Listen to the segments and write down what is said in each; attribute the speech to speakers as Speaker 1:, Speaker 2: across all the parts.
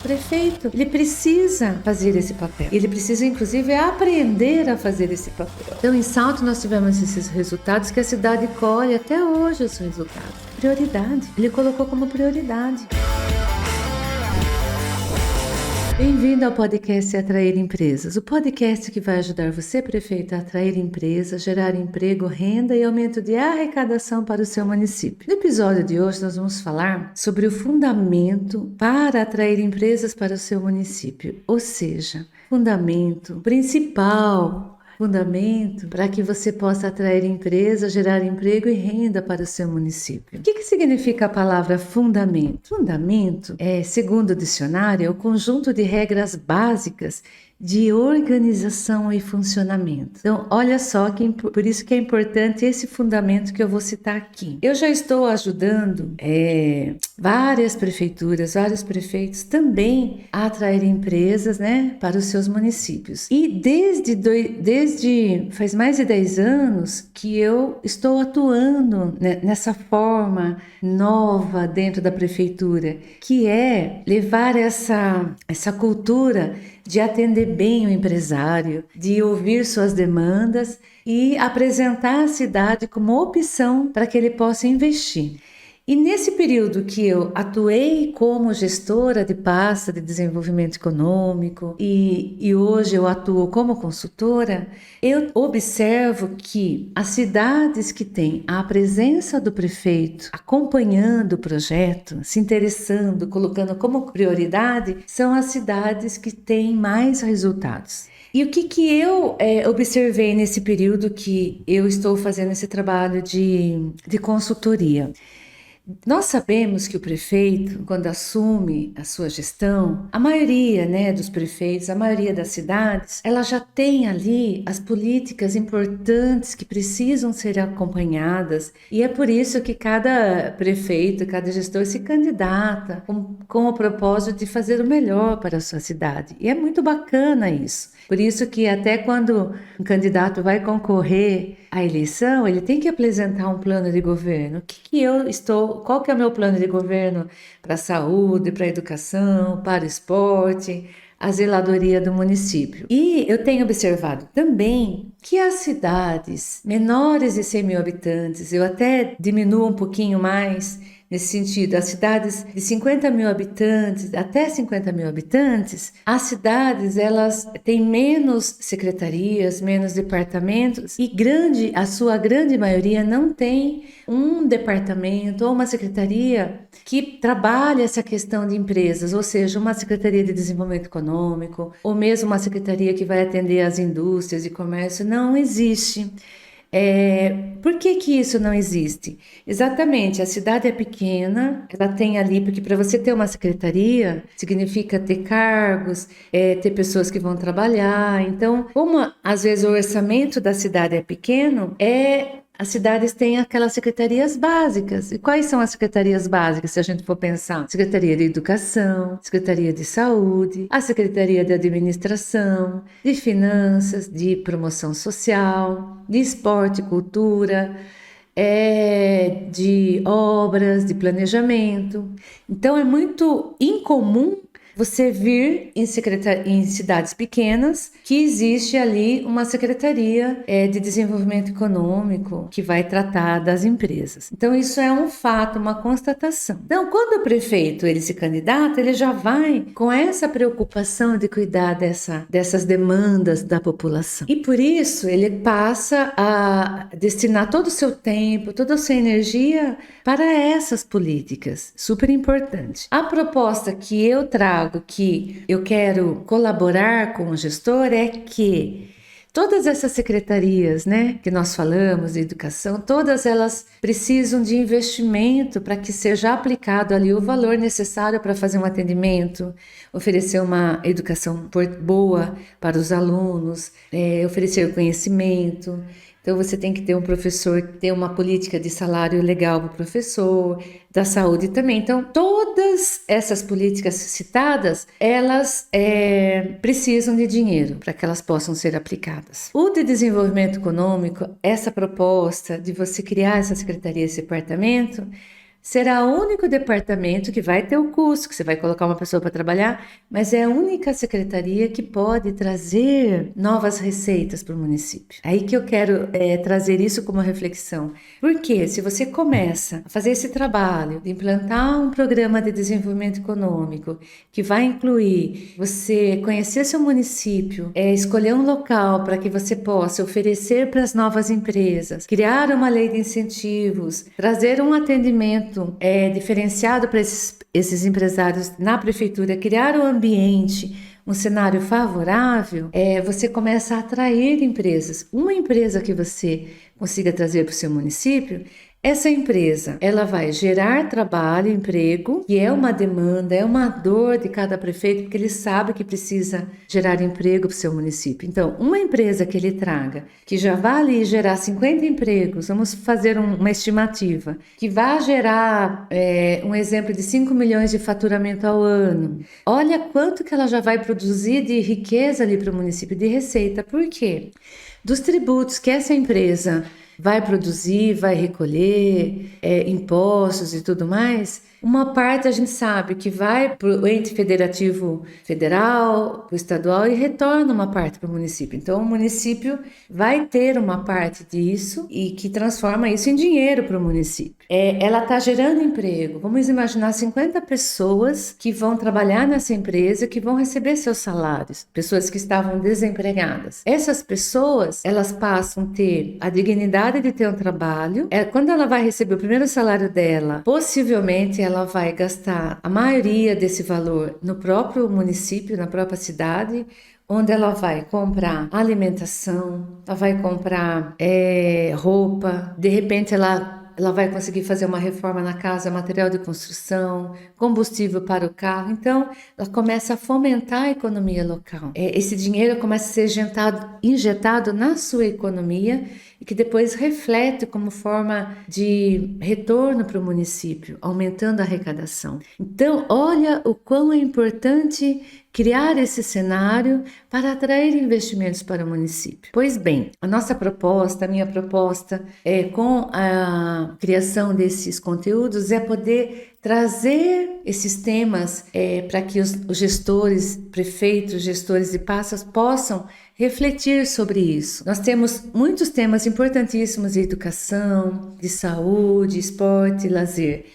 Speaker 1: O prefeito, ele precisa fazer esse papel. Ele precisa, inclusive, aprender a fazer esse papel. Então, em Salto, nós tivemos esses resultados que a cidade colhe até hoje os resultados. Prioridade. Ele colocou como prioridade. Bem-vindo ao podcast Atrair Empresas, o podcast que vai ajudar você, prefeito, a atrair empresas, gerar emprego, renda e aumento de arrecadação para o seu município. No episódio de hoje, nós vamos falar sobre o fundamento para atrair empresas para o seu município, ou seja, fundamento principal. Fundamento para que você possa atrair empresas, gerar emprego e renda para o seu município. O que significa a palavra fundamento? Fundamento segundo o dicionário, é o conjunto de regras básicas de organização e funcionamento. Então, olha só, por isso que é importante esse fundamento que eu vou citar aqui. Eu já estou ajudando várias prefeituras, vários prefeitos também a atrair empresas, para os seus municípios. E desde faz mais de 10 anos que eu estou atuando nessa forma nova dentro da prefeitura, que é levar essa cultura de atender bem o empresário, de ouvir suas demandas e apresentar a cidade como opção para que ele possa investir. E nesse período que eu atuei como gestora de pasta de desenvolvimento econômico e hoje eu atuo como consultora, eu observo que as cidades que têm a presença do prefeito acompanhando o projeto, se interessando, colocando como prioridade, são as cidades que têm mais resultados. E o que eu observei nesse período que eu estou fazendo esse trabalho de consultoria? Nós sabemos que o prefeito, quando assume a sua gestão, a maioria dos prefeitos, a maioria das cidades, ela já tem ali as políticas importantes que precisam ser acompanhadas, e é por isso que cada prefeito, cada gestor se candidata com o propósito de fazer o melhor para a sua cidade. E é muito bacana isso. Por isso que até quando um candidato vai concorrer à eleição, ele tem que apresentar um plano de governo. Qual que é o meu plano de governo para a saúde, para a educação, para o esporte, a zeladoria do município. E eu tenho observado também que as cidades menores de 100 mil habitantes, eu até diminuo um pouquinho mais nesse sentido, as cidades de 50 mil habitantes, até 50 mil habitantes, as cidades elas têm menos secretarias, menos departamentos e a sua grande maioria não tem um departamento ou uma secretaria que trabalhe essa questão de empresas, ou seja, uma secretaria de desenvolvimento econômico ou mesmo uma secretaria que vai atender as indústrias e comércio, não existe. Por que isso não existe? Exatamente, a cidade é pequena, ela tem ali, porque para você ter uma secretaria, significa ter cargos, ter pessoas que vão trabalhar. Então, como às vezes o orçamento da cidade é pequeno, as cidades têm aquelas secretarias básicas. E quais são as secretarias básicas, se a gente for pensar? Secretaria de Educação, Secretaria de Saúde, a Secretaria de Administração, de Finanças, de Promoção Social, de Esporte e Cultura, de obras, de planejamento. Então, é muito incomum você vir em cidades pequenas que existe ali uma secretaria de desenvolvimento econômico que vai tratar das empresas. Então isso é um fato, uma constatação. Então quando o prefeito ele se candidata, ele já vai com essa preocupação de cuidar dessas demandas da população. E por isso ele passa a destinar todo o seu tempo, toda a sua energia para essas políticas, super importante. A proposta que eu trago, que eu quero colaborar com o gestor, é que todas essas secretarias, que nós falamos de educação, todas elas precisam de investimento para que seja aplicado ali o valor necessário para fazer um atendimento, oferecer uma educação boa para os alunos, oferecer conhecimento. Então você tem que ter um professor, ter uma política de salário legal para o professor, da saúde também. Então todas essas políticas citadas, elas precisam de dinheiro para que elas possam ser aplicadas. O de desenvolvimento econômico, essa proposta de você criar essa secretaria, esse departamento, será o único departamento que vai ter o custo, que você vai colocar uma pessoa para trabalhar, mas é a única secretaria que pode trazer novas receitas para o município. Aí que eu quero trazer isso como reflexão. Porque se você começa a fazer esse trabalho de implantar um programa de desenvolvimento econômico que vai incluir você conhecer seu município, escolher um local para que você possa oferecer para as novas empresas, criar uma lei de incentivos, trazer um atendimento diferenciado para esses empresários na prefeitura, criar um ambiente, um cenário favorável, você começa a atrair empresas. Uma empresa que você consiga trazer para o seu município, essa empresa, ela vai gerar trabalho, emprego, que é uma demanda, é uma dor de cada prefeito, porque ele sabe que precisa gerar emprego para o seu município. Então, uma empresa que ele traga, que já vai ali gerar 50 empregos, vamos fazer uma estimativa, que vai gerar um exemplo de 5 milhões de faturamento ao ano. Olha quanto que ela já vai produzir de riqueza ali para o município, de receita. Por quê? Dos tributos que essa empresa vai produzir, vai recolher impostos e tudo mais, uma parte a gente sabe que vai para o ente federativo federal, para o estadual e retorna uma parte para o município. Então o município vai ter uma parte disso e que transforma isso em dinheiro para o município. Ela está gerando emprego. Vamos imaginar 50 pessoas que vão trabalhar nessa empresa, que vão receber seus salários, pessoas que estavam desempregadas. Essas pessoas, elas passam a ter a dignidade de ter um trabalho. Quando ela vai receber o primeiro salário dela, possivelmente ela vai gastar a maioria desse valor no próprio município, na própria cidade, onde ela vai comprar alimentação, ela vai comprar roupa, de repente ela vai conseguir fazer uma reforma na casa, material de construção, combustível para o carro. Então, ela começa a fomentar a economia local. Esse dinheiro começa a ser injetado na sua economia e que depois reflete como forma de retorno para o município, aumentando a arrecadação. Então, olha o quão é importante criar esse cenário para atrair investimentos para o município. Pois bem, a minha proposta com a criação desses conteúdos é poder trazer esses temas para que os gestores, prefeitos, gestores de pastas possam refletir sobre isso. Nós temos muitos temas importantíssimos de educação, de saúde, esporte, lazer,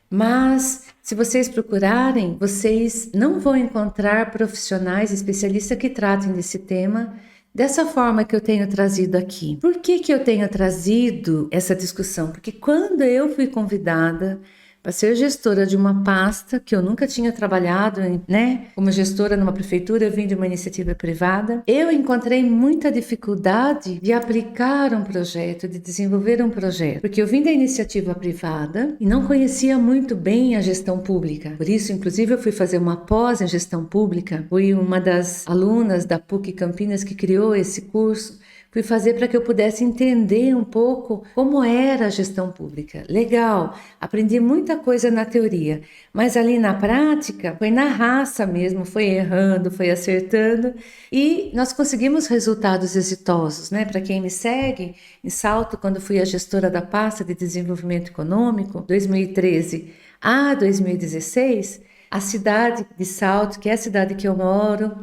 Speaker 1: mas se vocês procurarem, vocês não vão encontrar profissionais especialistas que tratem desse tema dessa forma que eu tenho trazido aqui. Por que eu tenho trazido essa discussão? Porque quando eu fui convidada para ser gestora de uma pasta que eu nunca tinha trabalhado, né? Como gestora numa prefeitura, eu vim de uma iniciativa privada. Eu encontrei muita dificuldade de aplicar um projeto, de desenvolver um projeto, porque eu vim da iniciativa privada e não conhecia muito bem a gestão pública. Por isso, inclusive, eu fui fazer uma pós em gestão pública. Fui uma das alunas da PUC Campinas que criou esse curso. Fui fazer para que eu pudesse entender um pouco como era a gestão pública. Legal, aprendi muita coisa na teoria, mas ali na prática foi na raça mesmo, foi errando, foi acertando e nós conseguimos resultados exitosos, né? Para quem me segue, em Salto, quando fui a gestora da pasta de desenvolvimento econômico, 2013 a 2016, a cidade de Salto, que é a cidade que eu moro,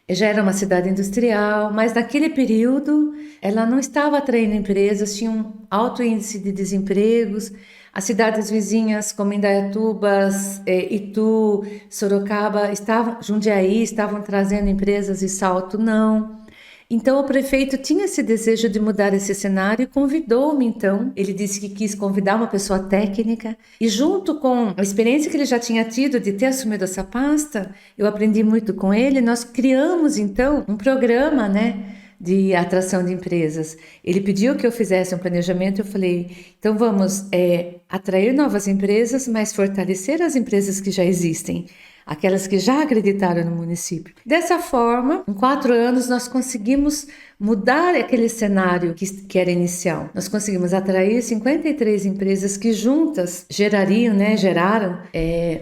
Speaker 1: já era uma cidade industrial, mas naquele período ela não estava atraindo empresas, tinha um alto índice de desempregos. As cidades vizinhas, como Indaiatuba, Itu, Sorocaba, Jundiaí, estavam trazendo empresas e Salto não. Então o prefeito tinha esse desejo de mudar esse cenário e convidou-me então. Ele disse que quis convidar uma pessoa técnica e junto com a experiência que ele já tinha tido de ter assumido essa pasta, eu aprendi muito com ele, nós criamos então um programa, né, de atração de empresas. Ele pediu que eu fizesse um planejamento, eu falei, então vamos atrair novas empresas, mas fortalecer as empresas que já existem, aquelas que já acreditaram no município. Dessa forma, em 4 anos, nós conseguimos mudar aquele cenário que era inicial. Nós conseguimos atrair 53 empresas que juntas geraram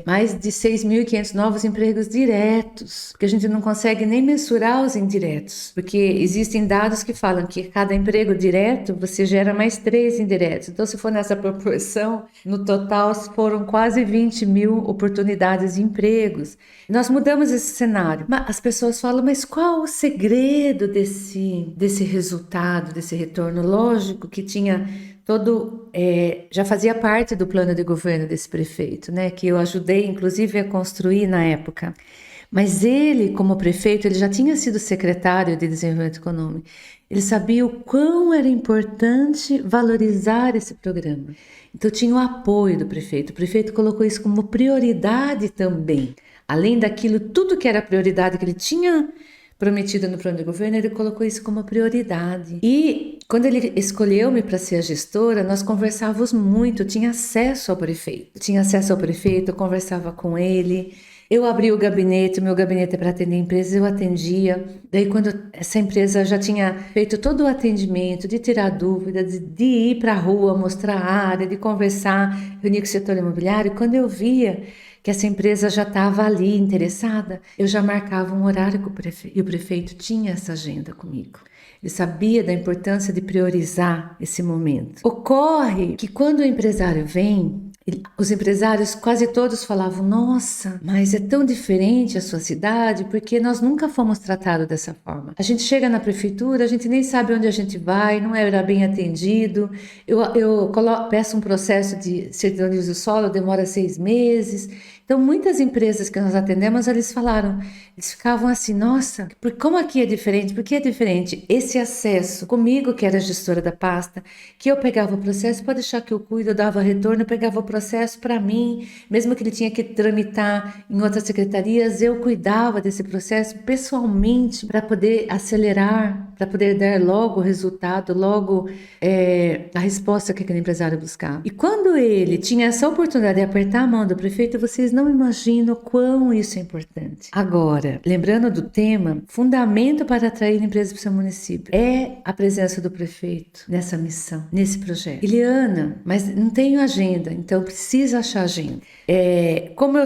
Speaker 1: mais de 6.500 novos empregos diretos, porque a gente não consegue nem mensurar os indiretos, porque existem dados que falam que cada emprego direto você gera mais 3 indiretos. Então, se for nessa proporção, no total foram quase 20 mil oportunidades de empregos. Nós mudamos esse cenário. Mas as pessoas falam, mas qual o segredo desse resultado, desse retorno? Lógico que tinha já fazia parte do plano de governo desse prefeito, né, que eu ajudei inclusive a construir na época. Mas ele, como prefeito, ele já tinha sido secretário de Desenvolvimento Econômico. Ele sabia o quão era importante valorizar esse programa. Então tinha o apoio do prefeito. O prefeito colocou isso como prioridade também. Além daquilo, tudo que era prioridade que ele tinha prometido no plano de governo, ele colocou isso como prioridade. E quando ele escolheu-me para ser a gestora, nós conversávamos muito, tinha acesso ao prefeito, eu conversava com ele. Eu abri o meu gabinete para atender empresas, eu atendia. Daí, quando essa empresa já tinha feito todo o atendimento, de tirar dúvidas, de ir para a rua, mostrar a área, de conversar, reunir com o setor imobiliário, quando eu via que essa empresa já estava ali interessada, eu já marcava um horário com o prefeito, e o prefeito tinha essa agenda comigo. Ele sabia da importância de priorizar esse momento. Ocorre que quando o empresário vem, os empresários quase todos falavam, nossa, mas é tão diferente a sua cidade, porque nós nunca fomos tratados dessa forma. A gente chega na prefeitura, a gente nem sabe onde a gente vai, não era bem atendido. Eu peço um processo de certidão de uso do solo, demora 6 meses. Então, muitas empresas que nós atendemos, eles ficavam assim, nossa, como aqui é diferente? Por que é diferente? Esse acesso comigo, que era gestora da pasta, que eu pegava o processo, pode deixar que eu cuido, eu dava retorno, eu pegava o processo para mim, mesmo que ele tinha que tramitar em outras secretarias, eu cuidava desse processo pessoalmente para poder acelerar, para poder dar logo o resultado, logo a resposta que aquele empresário buscava. E quando ele tinha essa oportunidade de apertar a mão do prefeito, vocês não imaginam quão isso é importante. Agora, lembrando do tema, fundamento para atrair empresas para o seu município é a presença do prefeito nessa missão, nesse projeto. Eliana, mas não tenho agenda, então precisa achar agenda. Como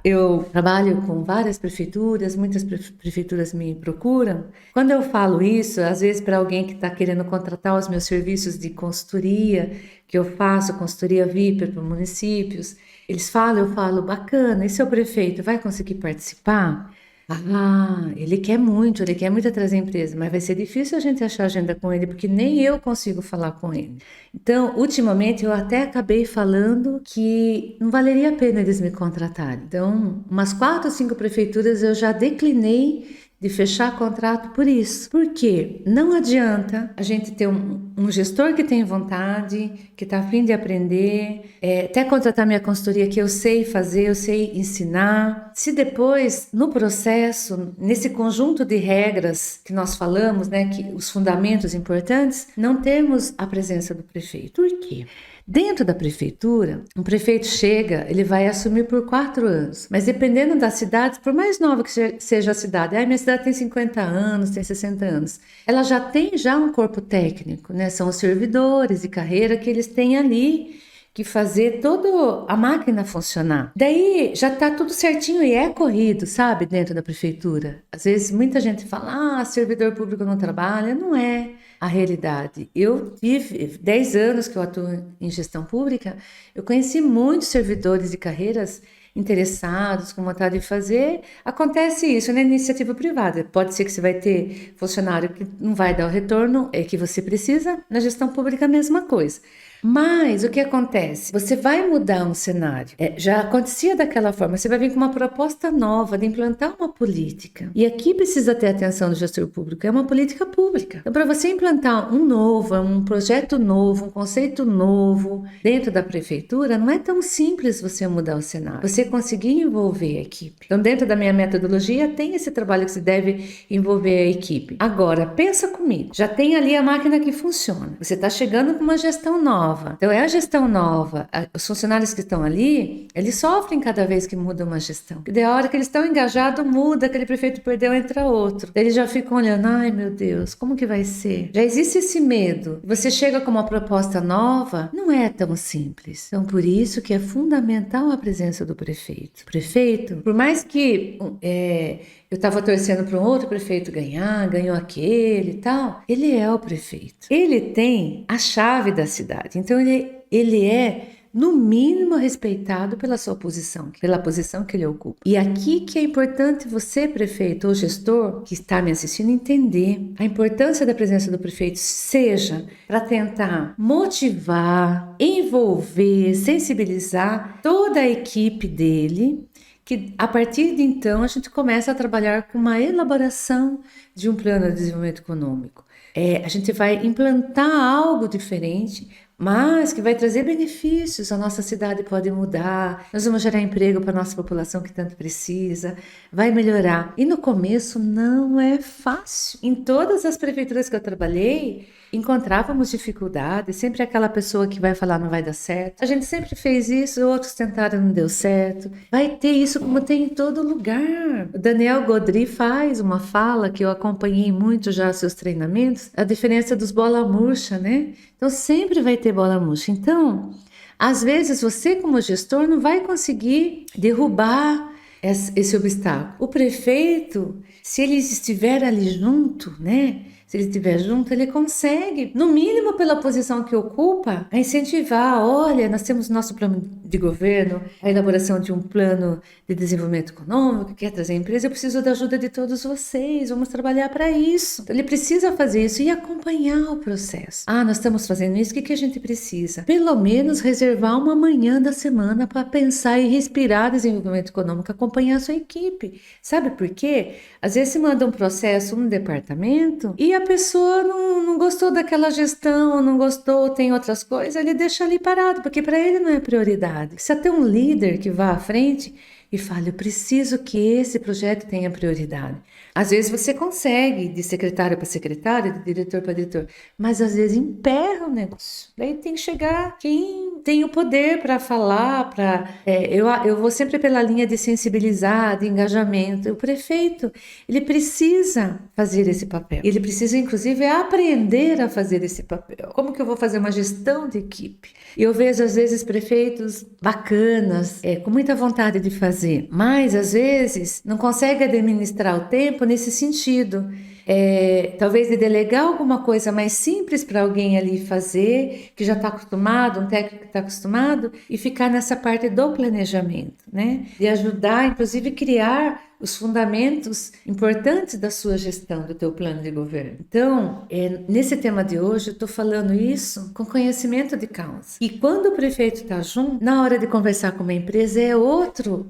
Speaker 1: eu trabalho com várias prefeituras, muitas prefeituras me procuram. Quando eu falo isso, às vezes para alguém que está querendo contratar os meus serviços de consultoria, que eu faço consultoria VIP para municípios, eles falam, eu falo, bacana, e seu prefeito vai conseguir participar? Ele quer muito trazer a empresa, mas vai ser difícil a gente achar agenda com ele, porque nem eu consigo falar com ele. Então, ultimamente, eu até acabei falando que não valeria a pena eles me contratarem. Então, umas 4 ou 5 prefeituras eu já declinei de fechar contrato por isso. Porque não adianta a gente ter um gestor que tem vontade, que está a fim de aprender, até contratar minha consultoria que eu sei fazer, eu sei ensinar. Se depois, no processo, nesse conjunto de regras que nós falamos, né, que os fundamentos importantes, não temos a presença do prefeito. Por quê? Dentro da prefeitura, um prefeito chega, ele vai assumir por 4 anos, mas dependendo da cidade, por mais nova que seja a cidade, minha cidade tem 50 anos, tem 60 anos, ela já tem um corpo técnico, né? São os servidores de carreira que eles têm ali que fazer toda a máquina funcionar. Daí já tá tudo certinho e é corrido, sabe, dentro da prefeitura. Às vezes muita gente fala, servidor público não trabalha, não é a realidade. Eu tive 10 anos que eu atuo em gestão pública, eu conheci muitos servidores de carreiras interessados, com vontade de fazer. Acontece isso na iniciativa privada. Pode ser que você vai ter funcionário que não vai dar o retorno que você precisa, na gestão pública a mesma coisa. Mas o que acontece? Você vai mudar um cenário. Já acontecia daquela forma. Você vai vir com uma proposta nova de implantar uma política. E aqui precisa ter atenção do gestor público. É uma política pública. Então, para você implantar um projeto novo, um conceito novo dentro da prefeitura, não é tão simples você mudar o cenário. Você conseguir envolver a equipe. Então, dentro da minha metodologia, tem esse trabalho que você deve envolver a equipe. Agora, pensa comigo. Já tem ali a máquina que funciona. Você está chegando com uma gestão nova. nova. Então, é a gestão nova. Os funcionários que estão ali, eles sofrem cada vez que muda uma gestão. E da hora que eles estão engajados, muda, aquele prefeito perdeu, entra outro. Daí eles já ficam olhando, ai meu Deus, como que vai ser? Já existe esse medo. Você chega com uma proposta nova, não é tão simples. Então, por isso que é fundamental a presença do prefeito. O prefeito, por mais que eu estava torcendo para um outro prefeito ganhar, ganhou aquele e tal, ele é o prefeito. Ele tem a chave da cidade. Então, ele é, no mínimo, respeitado pela sua posição, pela posição que ele ocupa. E aqui que é importante você, prefeito ou gestor, que está me assistindo, entender a importância da presença do prefeito, seja para tentar motivar, envolver, sensibilizar toda a equipe dele, que a partir de então a gente começa a trabalhar com uma elaboração de um plano de desenvolvimento econômico. A gente vai implantar algo diferente, mas que vai trazer benefícios. A nossa cidade pode mudar, nós vamos gerar emprego para a nossa população que tanto precisa, vai melhorar. E no começo não é fácil. Em todas as prefeituras que eu trabalhei, encontrávamos dificuldades, sempre aquela pessoa que vai falar não vai dar certo. A gente sempre fez isso, outros tentaram, não deu certo. Vai ter isso como tem em todo lugar. O Daniel Godry faz uma fala que eu acompanhei muito já seus treinamentos, a diferença dos bola murcha, né? Então sempre vai ter bola murcha. Então, às vezes você como gestor não vai conseguir derrubar esse obstáculo. O prefeito, se ele estiver ali junto, né? Se ele estiver junto, ele consegue, no mínimo pela posição que ocupa, a incentivar. Olha, nós temos nosso plano de governo, a elaboração de um plano de desenvolvimento econômico, que quer trazer empresa, eu preciso da ajuda de todos vocês, vamos trabalhar para isso. Então, ele precisa fazer isso e acompanhar o processo. Nós estamos fazendo isso, o que a gente precisa? Pelo menos reservar uma manhã da semana para pensar e respirar desenvolvimento econômico, acompanhar a sua equipe. Sabe por quê? Às vezes se manda um processo no departamento e a pessoa não gostou daquela gestão, não gostou, tem outras coisas, ele deixa ali parado, porque para ele não é prioridade. Precisa ter um líder que vá à frente e fale, eu preciso que esse projeto tenha prioridade. Às vezes você consegue, de secretário para secretário, de diretor para diretor, mas às vezes emperra o negócio. Daí tem que chegar quem tem o poder para falar, eu vou sempre pela linha de sensibilizar, de engajamento. O prefeito, ele precisa fazer esse papel. Ele precisa, inclusive, aprender a fazer esse papel. Como que eu vou fazer uma gestão de equipe? Eu vejo, às vezes, prefeitos bacanas, com muita vontade de fazer, mas, às vezes, não consegue administrar o tempo nesse sentido. Talvez de delegar alguma coisa mais simples para alguém ali fazer, que já está acostumado, um técnico que está acostumado, e ficar nessa parte do planejamento, né? De ajudar, inclusive, criar os fundamentos importantes da sua gestão, do teu plano de governo. Então, nesse tema de hoje, eu estou falando isso com conhecimento de causa. E quando o prefeito está junto, na hora de conversar com uma empresa, é outro.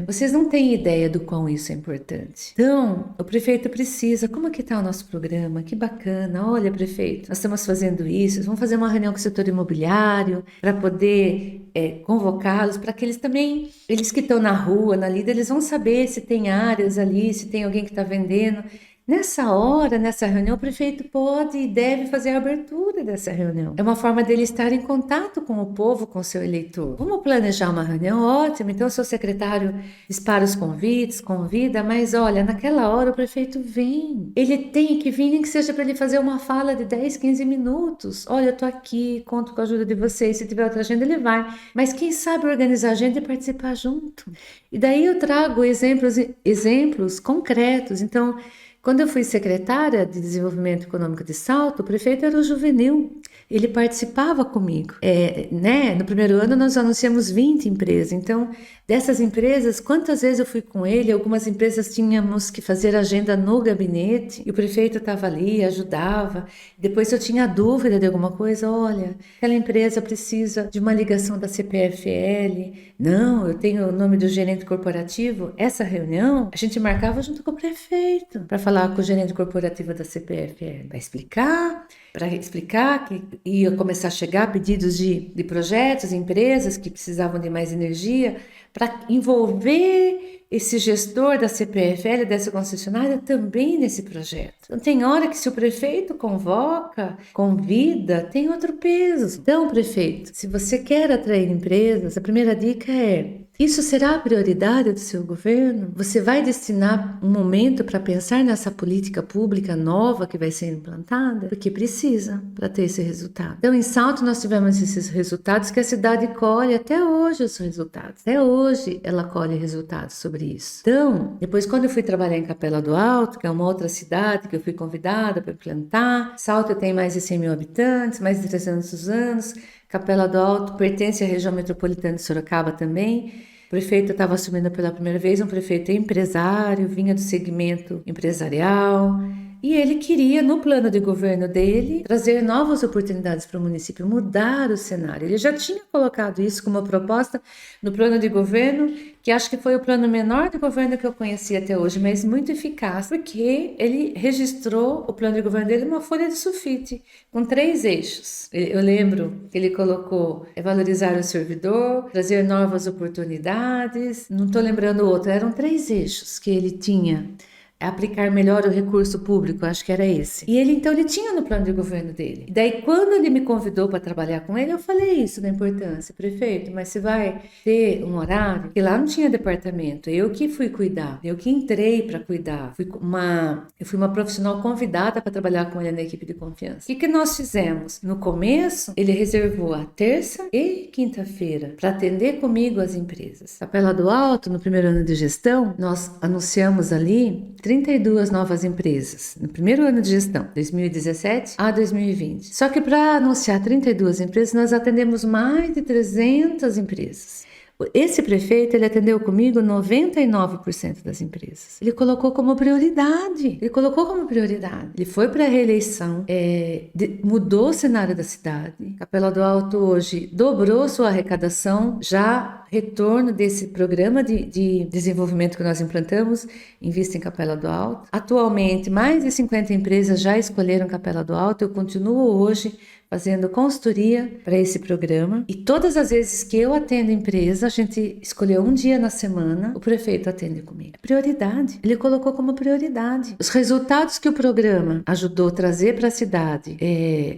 Speaker 1: Vocês não têm ideia do quão isso é importante. Então, o prefeito precisa, como que está o nosso programa? Que bacana, olha, prefeito, nós estamos fazendo isso, vamos fazer uma reunião com o setor imobiliário para poder convocá-los, para que eles também, eles que estão na rua, na lida, eles vão saber se tem áreas ali, se tem alguém que está vendendo. Nessa hora, nessa reunião, o prefeito pode e deve fazer a abertura dessa reunião. É uma forma dele estar em contato com o povo, com o seu eleitor. Vamos planejar uma reunião? Ótimo. Então, o seu secretário dispara os convites, convida, mas olha, naquela hora o prefeito vem. Ele tem que vir, nem que seja para ele fazer uma fala de 10, 15 minutos. Olha, eu estou aqui, conto com a ajuda de vocês. Se tiver outra agenda, ele vai. Mas quem sabe organizar a agenda e participar junto? E daí eu trago exemplos concretos. Então, quando eu fui secretária de Desenvolvimento Econômico de Salto, o prefeito era o Juvenil. Ele participava comigo. No primeiro ano nós anunciamos 20 empresas. Então, dessas empresas, quantas vezes eu fui com ele? Algumas empresas tínhamos que fazer agenda no gabinete e o prefeito estava ali, ajudava. Depois, se eu tinha dúvida de alguma coisa, olha, aquela empresa precisa de uma ligação da CPFL. Não, eu tenho o nome do gerente corporativo. Essa reunião a gente marcava junto com o prefeito para falar com o gerente corporativo da CPFL, para explicar que ia começar a chegar pedidos de projetos, empresas que precisavam de mais energia, para envolver esse gestor da CPFL, dessa concessionária, também nesse projeto. Então, tem hora que se o prefeito convoca, convida, tem outro peso. Então, prefeito, se você quer atrair empresas, a primeira dica é: isso será a prioridade do seu governo? Você vai destinar um momento para pensar nessa política pública nova que vai ser implantada? Porque precisa para ter esse resultado. Então, em Salto, nós tivemos esses resultados que a cidade colhe até hoje os resultados. Até hoje ela colhe resultados sobre isso. Então, depois quando eu fui trabalhar em Capela do Alto, que é uma outra cidade que eu fui convidada para implantar, Salto tem mais de 100 mil habitantes, mais de 300 anos, Capela do Alto pertence à região metropolitana de Sorocaba também. O prefeito estava assumindo pela primeira vez, um prefeito empresário, vinha do segmento empresarial, e ele queria, no plano de governo dele, trazer novas oportunidades para o município, mudar o cenário. Ele já tinha colocado isso como uma proposta no plano de governo, que acho que foi o plano menor de governo que eu conheci até hoje, mas muito eficaz, porque ele registrou o plano de governo dele numa folha de sulfite, com 3 eixos. Eu lembro que ele colocou valorizar o servidor, trazer novas oportunidades, não estou lembrando o outro, eram 3 eixos que ele tinha. Aplicar melhor o recurso público, acho que era esse. E ele, então, ele tinha no plano de governo dele. E daí, quando ele me convidou para trabalhar com ele, eu falei isso da importância. Prefeito, mas você vai ter um horário? Porque lá não tinha departamento. Eu que fui cuidar. Eu que entrei para cuidar. Eu fui uma profissional convidada para trabalhar com ele na equipe de confiança. O que nós fizemos? No começo, ele reservou a terça e quinta-feira para atender comigo as empresas. Capela do Alto, no primeiro ano de gestão, nós anunciamos ali 32 novas empresas no primeiro ano de gestão, 2017 a 2020. Só que para anunciar 32 empresas, nós atendemos mais de 300 empresas. Esse prefeito, ele atendeu comigo 99% das empresas. Ele colocou como prioridade. Ele foi para a reeleição, mudou o cenário da cidade. Capela do Alto hoje dobrou sua arrecadação, já retorno desse programa de desenvolvimento que nós implantamos, Invista em Capela do Alto. Atualmente, mais de 50 empresas já escolheram Capela do Alto. Eu continuo hoje fazendo consultoria para esse programa, e todas as vezes que eu atendo empresa, a gente escolheu um dia na semana, o prefeito atende comigo. É prioridade. Ele colocou como prioridade. Os resultados que o programa ajudou a trazer para a cidade,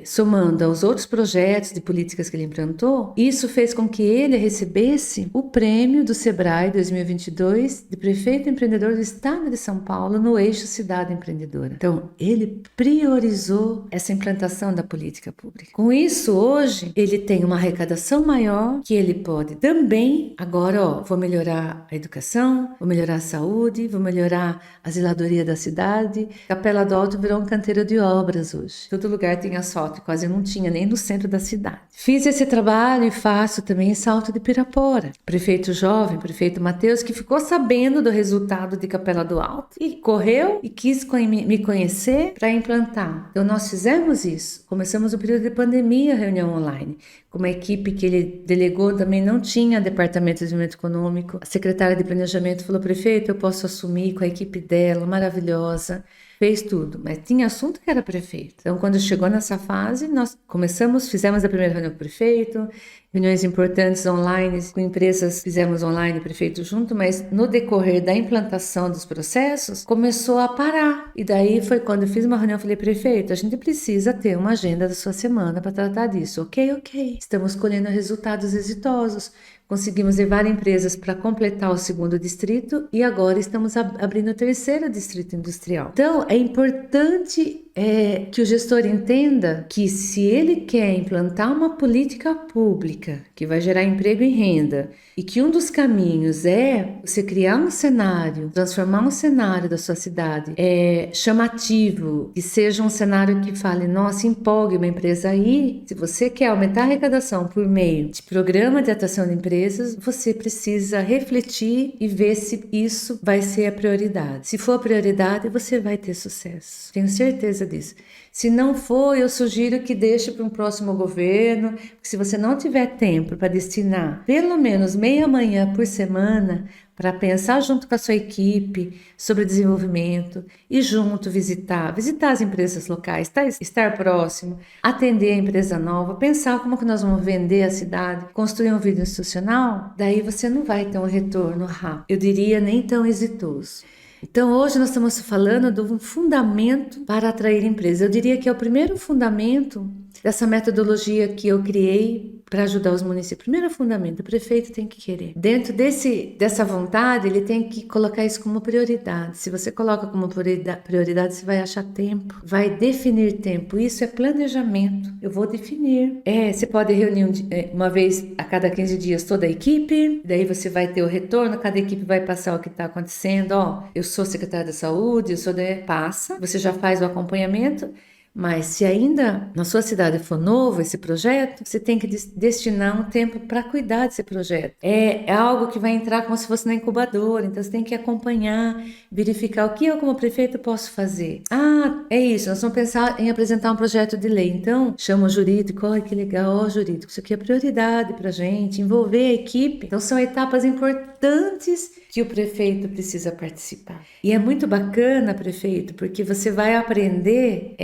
Speaker 1: somando aos outros projetos de políticas que ele implantou, isso fez com que ele recebesse o prêmio do Sebrae 2022 de prefeito empreendedor do estado de São Paulo no eixo Cidade Empreendedora. Então, ele priorizou essa implantação da política pública. Com isso, hoje, ele tem uma arrecadação maior, que ele pode também, agora, vou melhorar a educação, vou melhorar a saúde, vou melhorar a zeladoria da cidade. Capela do Alto virou um canteiro de obras hoje. Todo lugar tem asfalto, quase não tinha, nem no centro da cidade. Fiz esse trabalho e faço também em Salto de Pirapora. Prefeito jovem, prefeito Matheus, que ficou sabendo do resultado de Capela do Alto e correu e quis me conhecer para implantar. Então, nós fizemos isso. Começamos o período de pandemia, reunião online. Como a equipe que ele delegou também não tinha departamento de desenvolvimento econômico, a secretária de planejamento falou: prefeito, eu posso assumir com a equipe dela, maravilhosa. Fez tudo, mas tinha assunto que era prefeito. Então, quando chegou nessa fase, nós fizemos a primeira reunião com o prefeito, reuniões importantes online, com empresas fizemos online, prefeito junto, mas no decorrer da implantação dos processos, começou a parar. E daí foi quando eu fiz uma reunião, eu falei: prefeito, a gente precisa ter uma agenda da sua semana para tratar disso. Ok. Estamos colhendo resultados exitosos. Conseguimos levar empresas para completar o 2º distrito e agora estamos abrindo o 3º distrito industrial. Então, é importante que o gestor entenda que se ele quer implantar uma política pública que vai gerar emprego e renda, e que um dos caminhos é você criar um cenário, transformar um cenário da sua cidade chamativo, que seja um cenário que fale: nossa, empolgue uma empresa aí. Se você quer aumentar a arrecadação por meio de programa de atração de empresas, você precisa refletir e ver se isso vai ser a prioridade. Se for a prioridade, você vai ter sucesso. Tenho certeza certeza disso. Se não for, eu sugiro que deixe para um próximo governo, porque se você não tiver tempo para destinar pelo menos meia manhã por semana para pensar junto com a sua equipe sobre desenvolvimento e junto visitar as empresas locais, estar próximo, atender a empresa nova, pensar como que nós vamos vender a cidade, construir um vídeo institucional, daí você não vai ter um retorno rápido, eu diria nem tão exitoso. Então, hoje nós estamos falando de um fundamento para atrair empresas. Eu diria que é o primeiro fundamento dessa metodologia que eu criei para ajudar os municípios. Primeiro fundamento, o prefeito tem que querer. Dentro dessa vontade, ele tem que colocar isso como prioridade. Se você coloca como prioridade, você vai achar tempo, vai definir tempo. Isso é planejamento. Eu vou definir. Você pode reunir uma vez a cada 15 dias toda a equipe, daí você vai ter o retorno, cada equipe vai passar o que está acontecendo. Eu sou secretária da saúde, passa, você já faz o acompanhamento. Mas se ainda na sua cidade for novo esse projeto, você tem que destinar um tempo para cuidar desse projeto. É algo que vai entrar como se fosse na incubadora, então você tem que acompanhar, verificar o que eu como prefeito posso fazer. É isso, nós vamos pensar em apresentar um projeto de lei, então chama o jurídico, que legal, jurídico, isso aqui é prioridade para a gente, envolver a equipe. Então são etapas importantes que o prefeito precisa participar. E é muito bacana, prefeito, porque você vai aprender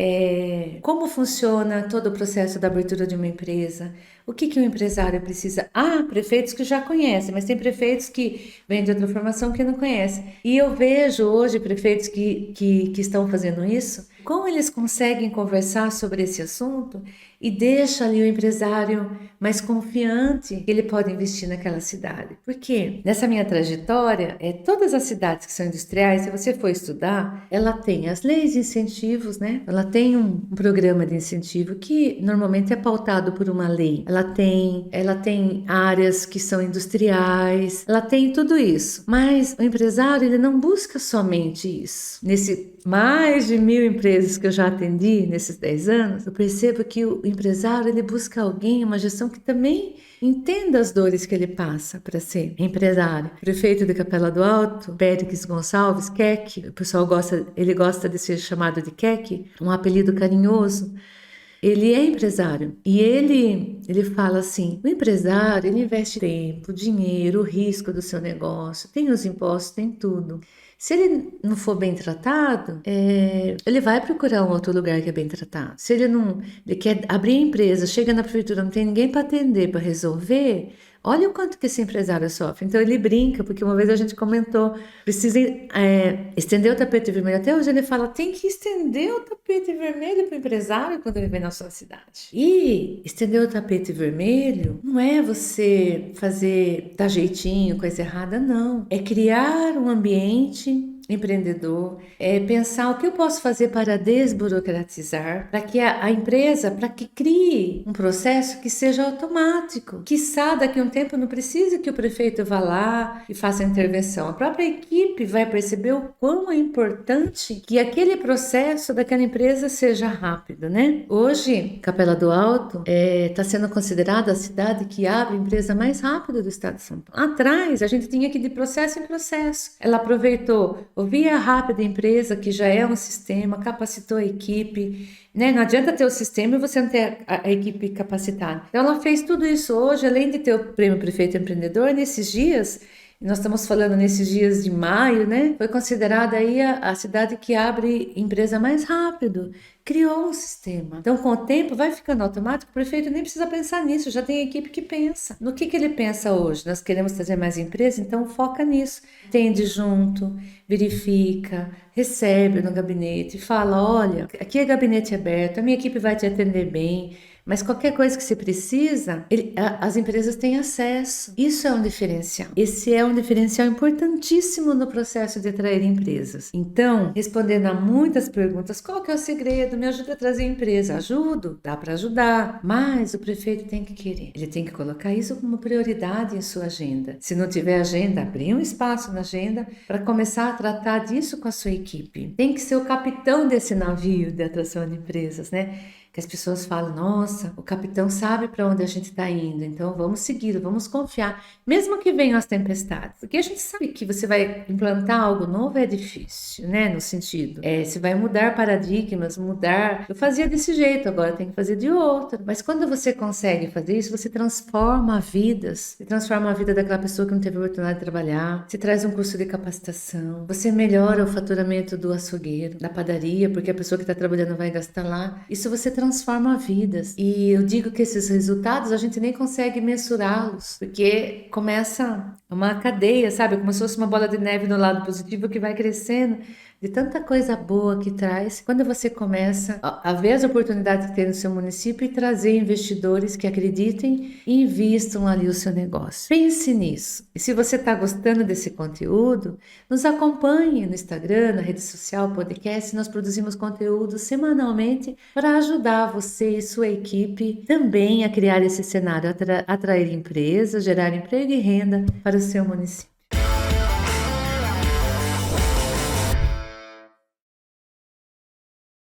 Speaker 1: como funciona todo o processo da abertura de uma empresa, o que o empresário precisa. Há prefeitos que já conhecem, mas tem prefeitos que vêm de outra formação que não conhecem. E eu vejo hoje prefeitos que estão fazendo isso, como eles conseguem conversar sobre esse assunto e deixa ali o empresário mais confiante que ele pode investir naquela cidade. Porque nessa minha trajetória, todas as cidades que são industriais, se você for estudar, ela tem as leis de incentivos, né? Ela tem um programa de incentivo que normalmente é pautado por uma lei. Ela tem áreas que são industriais, ela tem tudo isso. Mas o empresário, ele não busca somente isso. Nesse mais de 1000 empresas que eu já atendi nesses 10 anos, eu percebo que o empresário, ele busca alguém, uma gestão que também entenda as dores que ele passa para ser empresário. O prefeito de Capela do Alto, Péricles Gonçalves, Queque, o pessoal gosta de ser chamado de Queque, um apelido carinhoso. Ele é empresário e ele fala assim, o empresário, ele investe tempo, dinheiro, o risco do seu negócio, tem os impostos, tem tudo. Se ele não for bem tratado, ele vai procurar um outro lugar que é bem tratado. Se ele quer abrir a empresa, chega na prefeitura, não tem ninguém para atender, para resolver, olha o quanto que esse empresário sofre. Então ele brinca, porque uma vez a gente comentou, precisa estender o tapete vermelho. Até hoje ele fala, tem que estender o tapete vermelho para o empresário quando ele vem na sua cidade. E estender o tapete vermelho não é você dar jeitinho, coisa errada, não. É criar um ambiente empreendedor, pensar o que eu posso fazer para desburocratizar, para que a empresa, para que crie um processo que seja automático, quiçá daqui a um tempo não precise que o prefeito vá lá e faça a intervenção. A própria equipe vai perceber o quão é importante que aquele processo daquela empresa seja rápido, né? Hoje, Capela do Alto está sendo considerada a cidade que abre a empresa mais rápida do estado de São Paulo. Atrás, a gente tinha que ir de processo em processo. Ela aproveitou ouvir a rápida empresa, que já é um sistema, capacitou a equipe, né? Não adianta ter o sistema e você não ter a equipe capacitada. Então, ela fez tudo isso hoje, além de ter o Prêmio Prefeito Empreendedor, nesses dias, nós estamos falando nesses dias de maio, né? Foi considerada aí a cidade que abre empresa mais rápido. Criou um sistema. Então, com o tempo, vai ficando automático. O prefeito nem precisa pensar nisso. Já tem equipe que pensa. No que ele pensa hoje? Nós queremos trazer mais empresas, então foca nisso. Atende junto, verifica, recebe no gabinete, fala, olha, aqui é gabinete aberto, a minha equipe vai te atender bem, mas qualquer coisa que você precisa, as empresas têm acesso. Isso é um diferencial. Esse é um diferencial importantíssimo no processo de atrair empresas. Então, respondendo a muitas perguntas, qual que é o segredo? Me ajuda a trazer empresa. Ajudo, dá para ajudar, mas o prefeito tem que querer. Ele tem que colocar isso como prioridade em sua agenda. Se não tiver agenda, abrir um espaço na agenda para começar a tratar disso com a sua equipe. Tem que ser o capitão desse navio de atração de empresas, né? que as pessoas falam, nossa, o capitão sabe para onde a gente está indo, então vamos seguir, vamos confiar, mesmo que venham as tempestades, porque a gente sabe que você vai implantar algo novo é difícil, né, no sentido, você vai mudar paradigmas, eu fazia desse jeito, agora tem que fazer de outro, mas quando você consegue fazer isso, você transforma vidas, você transforma a vida daquela pessoa que não teve oportunidade de trabalhar, você traz um curso de capacitação, você melhora o faturamento do açougueiro, da padaria, porque a pessoa que está trabalhando vai gastar lá, isso você transforma vidas, e eu digo que esses resultados a gente nem consegue mensurá-los, porque começa uma cadeia, sabe, como se fosse uma bola de neve no lado positivo que vai crescendo, de tanta coisa boa que traz, quando você começa a ver as oportunidades que tem no seu município e trazer investidores que acreditem e invistam ali o seu negócio. Pense nisso. E se você está gostando desse conteúdo, nos acompanhe no Instagram, na rede social, podcast. Nós produzimos conteúdo semanalmente para ajudar você e sua equipe também a criar esse cenário, atrair empresas, gerar emprego e renda para o seu município.